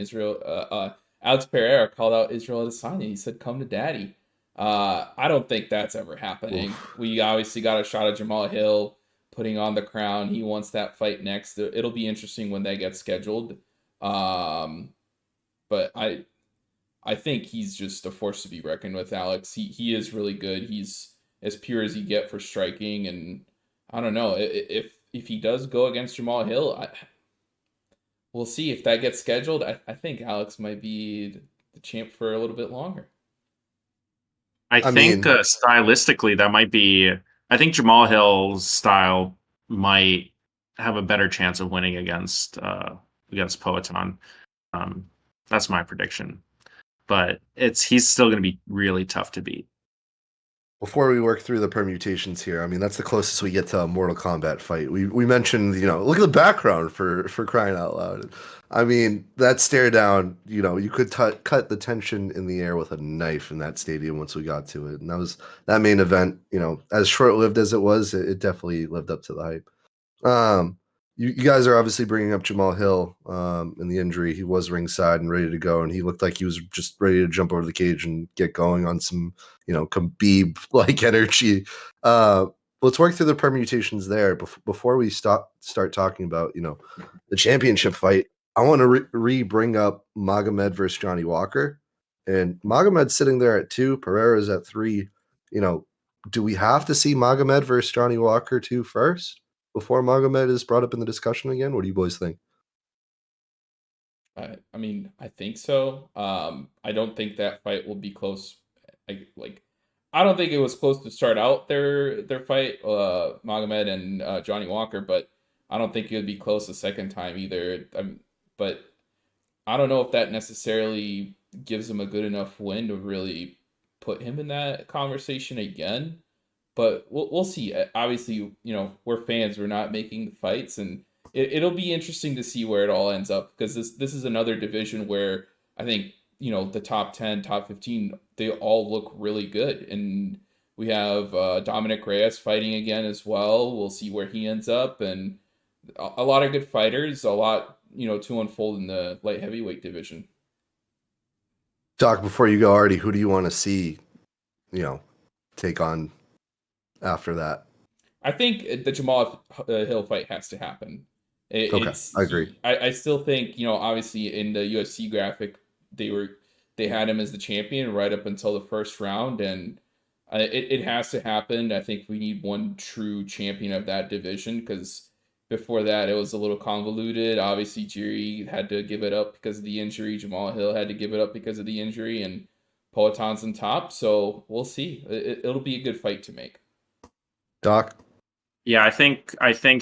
S3: Alex Pereira called out Israel Adesanya. He said, "Come to daddy." I don't think that's ever happening.
S1: Oof.
S3: We obviously got a shot of Jamal Hill putting on the crown. He wants that fight next. It'll be interesting when that gets scheduled. But I think he's just a force to be reckoned with, Alex. He is really good. He's as pure as you get for striking, and I don't know if if he does go against Jamal Hill, we'll see if that gets scheduled. I think Alex might be the champ for a little bit longer.
S2: I
S1: I
S2: think
S1: mean,
S2: stylistically that might be. I think Jamal Hill's style might have a better chance of winning against Poetan. Um, that's my prediction, but he's still going to be really tough to beat.
S1: before we work through the permutations here, I mean that's the closest we get to a Mortal Kombat fight. We mentioned, look at the background for crying out loud. I mean, that stare down, you could cut the tension in the air with a knife in that stadium once we got to it. And that main event, as short-lived as it was, it definitely lived up to the hype. You guys are obviously bringing up Jamal Hill and the injury. He was ringside and ready to go, and he looked like he was just ready to jump over the cage and get going on some, Khabib like energy. Let's work through the permutations there before we start talking about the championship fight. I want to bring up Magomed versus Johnny Walker, and Magomed's sitting there at 2. Pereira's at 3. Do we have to see Magomed versus Johnny Walker 2 first before Magomed is brought up in the discussion again? What do you boys think?
S3: I mean, I think so. I don't think that fight will be close. I don't think it was close to start out their fight, Magomed and Johnny Walker, but I don't think it would be close the second time either. But I don't know if that necessarily gives him a good enough win to really put him in that conversation again. But we'll see. Obviously, we're fans. We're not making the fights, and it'll be interesting to see where it all ends up because this is another division where I think the top 10, top 15, they all look really good, and we have Dominic Reyes fighting again as well. We'll see where he ends up, and a lot of good fighters. A lot to unfold in the light heavyweight division.
S1: Doc, before you go, Artie, who do you want to see, take on after that?
S3: I think the Jamal Hill fight has to happen.
S1: Okay, I agree.
S3: I still think obviously in the UFC graphic they had him as the champion right up until the first round, and it has to happen. I think we need one true champion of that division because before that it was a little convoluted. Obviously, Jiri had to give it up because of the injury. Jamal Hill had to give it up because of the injury, and Poetan's on top. So we'll see. It'll be a good fight to make.
S1: Doc?
S2: Yeah, I think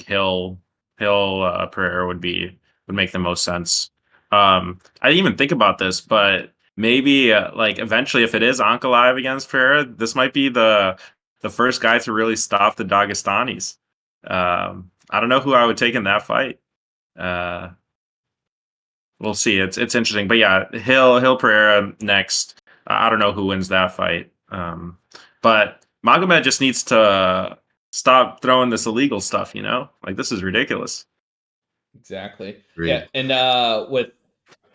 S2: Hill Pereira would make the most sense. I didn't even think about this, but maybe like eventually, if it is Ankalaev against Pereira, this might be the first guy to really stop the Dagestanis. I don't know who I would take in that fight. We'll see. It's interesting, but yeah, Hill Pereira next. I don't know who wins that fight, but Magomed just needs to stop throwing this illegal stuff. Like this is ridiculous.
S3: Exactly.
S1: Agreed.
S3: Yeah, and with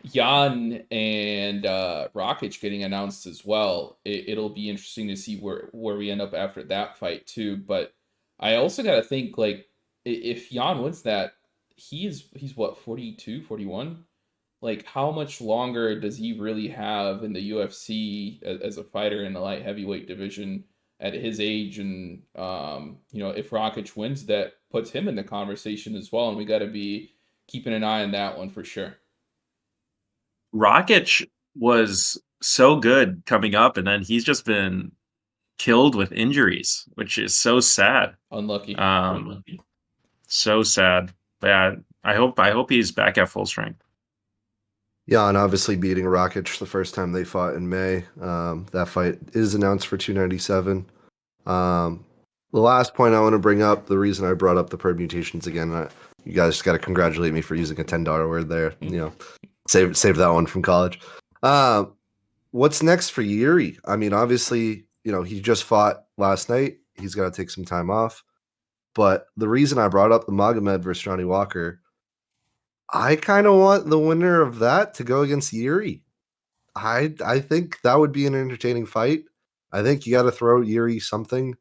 S3: Jan and Rakic getting announced as well, it'll be interesting to see where we end up after that fight too. But I also got to think like if Jan wins that, he's what 42, 41? Like how much longer does he really have in the UFC as a fighter in the light heavyweight division at his age? And if Rakic wins, that puts him in the conversation as well, and we got to be keeping an eye on that one for sure.
S2: Rakic was so good coming up, and then he's just been killed with injuries, which is so sad.
S3: Unlucky.
S2: So sad. But yeah, I hope he's back at full strength.
S1: Yeah, and obviously beating Rakic the first time they fought in May. That fight is announced for 297. The last point I want to bring up, the reason I brought up the permutations again, you guys got to congratulate me for using a $10 word there. Save that one from college. What's next for Yuri? I mean, obviously, he just fought last night. He's got to take some time off. But the reason I brought up the Magomed versus Johnny Walker, I kind of want the winner of that to go against Yuri. I think that would be an entertaining fight. I think you got to throw Yuri something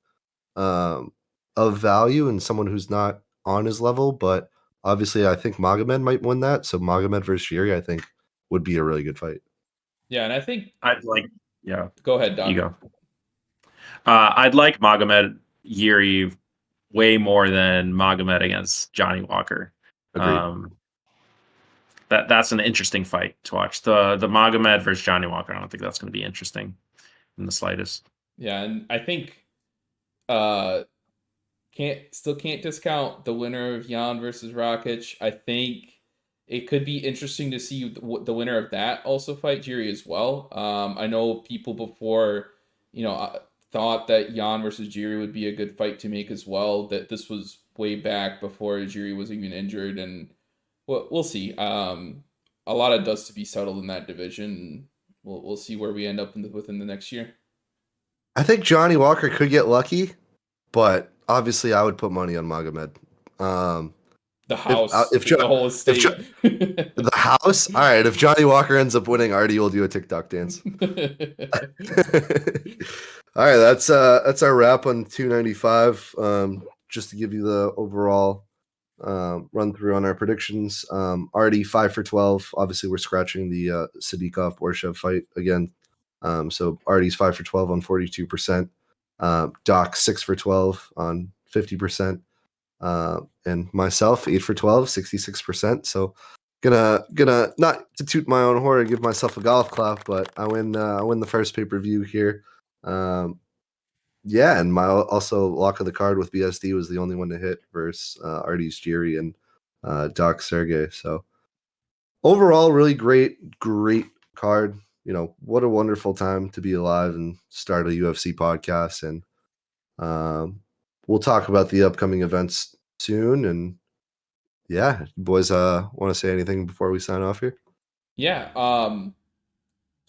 S1: of value and someone who's not on his level. But obviously, I think Magomed might win that. So Magomed versus Yuri, I think, would be a really good fight.
S3: Yeah, and I think
S2: Yeah.
S3: Go ahead, Doc.
S2: You go. I'd like Magomed Yuri way more than Magomed against Johnny Walker.
S1: Agreed.
S2: That's an interesting fight to watch. The Magomed versus Johnny Walker. I don't think that's going to be interesting in the slightest.
S3: Yeah, and I think can't discount the winner of Jan versus Rakic. I think it could be interesting to see the winner of that also fight Jiri as well. I know people before, thought that Jan versus Jiri would be a good fight to make as well. That this was way back before Jiri was even injured, and we'll see. A lot of dust to be settled in that division. We'll see where we end up within the next year.
S1: I think Johnny Walker could get lucky, but obviously I would put money on Magomed.
S3: The house,
S1: if
S3: the whole estate.
S1: The house? All right, if Johnny Walker ends up winning, Arty will do a TikTok dance. All right, that's our wrap on 295. Just to give you the overall run through on our predictions. Arty 5 for 12. Obviously, we're scratching the Sadikov Borshev fight again. So Arty's 5 for 12 on 42%. Doc 6 for 12 on 50%. And myself 8 for 12, 66%. So gonna not to toot my own horn and give myself a golf clap, but I win the first pay-per-view here. Yeah, and my also lock of the card with BSD was the only one to hit versus Arty's Jiri and Doc Sergey. So overall, really great card. What a wonderful time to be alive and start a UFC podcast. And we'll talk about the upcoming events soon. And yeah, boys, want to say anything before we sign off here?
S3: Yeah.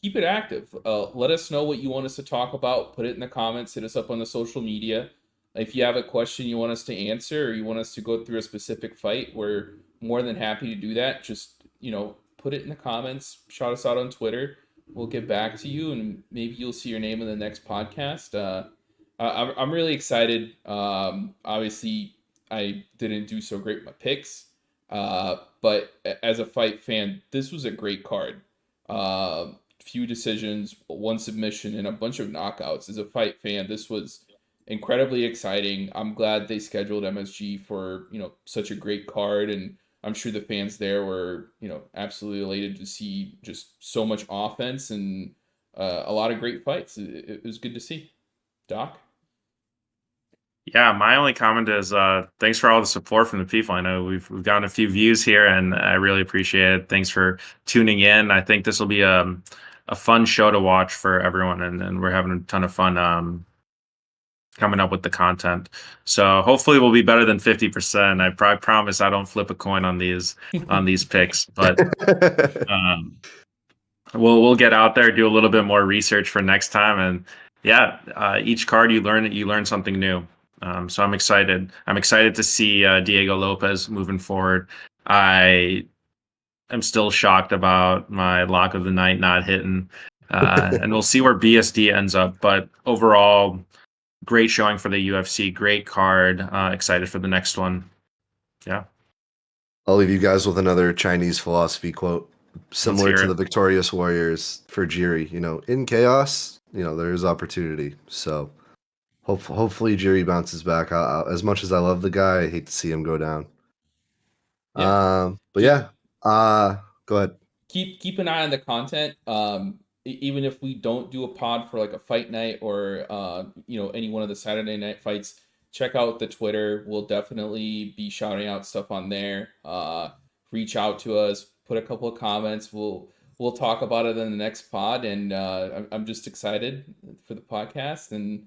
S3: Keep it active. Let us know what you want us to talk about. Put it in the comments. Hit us up on the social media. If you have a question you want us to answer or you want us to go through a specific fight, we're more than happy to do that. Just, put it in the comments. Shout us out on Twitter. We'll get back to you, and maybe you'll see your name in the next podcast. I'm really excited. Obviously, I didn't do so great with my picks. But as a fight fan, this was a great card. Few decisions, one submission, and a bunch of knockouts. As a fight fan, this was incredibly exciting. I'm glad they scheduled MSG for such a great card, and I'm sure the fans there were absolutely elated to see just so much offense and a lot of great fights. It was good to see. Doc?
S2: Yeah, my only comment is thanks for all the support from the people. I know we've gotten a few views here, and I really appreciate it. Thanks for tuning in. I think this will be a fun show to watch for everyone, and we're having a ton of fun coming up with the content. So hopefully we'll be better than 50%. I probably promise I don't flip a coin on these picks, but we'll get out there, do a little bit more research for next time, and yeah, each card you learn something new. So I'm excited. I'm excited to see Diego Lopez moving forward. I am still shocked about my lock of the night not hitting, and we'll see where BSD ends up. But overall, great showing for the UFC. Great card. Excited for the next one. Yeah.
S1: I'll leave you guys with another Chinese philosophy quote, similar to
S2: it.
S1: the victorious warriors for Jiri. In chaos, there is opportunity. So hopefully Jiri bounces back. As much as I love the guy, I hate to see him go down.
S3: Yeah.
S1: But yeah, go ahead.
S3: Keep an eye on the content. Even if we don't do a pod for like a fight night or any one of the Saturday night fights, check out the Twitter. We'll definitely be shouting out stuff on there. Reach out to us, put a couple of comments. We'll talk about it in the next pod, and I'm just excited for the podcast, and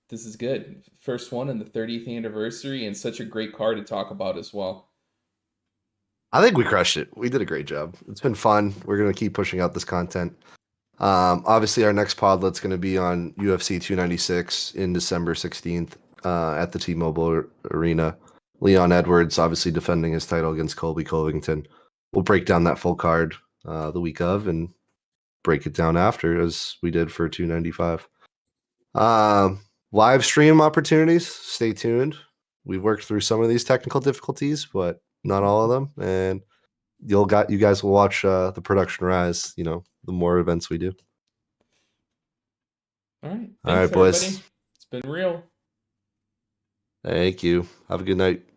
S3: this is good. First one in the 30th anniversary, and such a great card to talk about as well.
S1: I think we crushed it. We did a great job. It's been fun. We're going to keep pushing out this content. Obviously, our next podlet's going to be on UFC 296 in December 16th at the T-Mobile Arena. Leon Edwards obviously defending his title against Colby Covington. We'll break down that full card the week of and break it down after, as we did for 295. Live stream opportunities. Stay tuned. We've worked through some of these technical difficulties, but not all of them. And you guys will watch the production rise, the more events we do.
S3: All right.
S1: All right, boys.
S3: Everybody. It's been real.
S1: Thank you. Have a good night.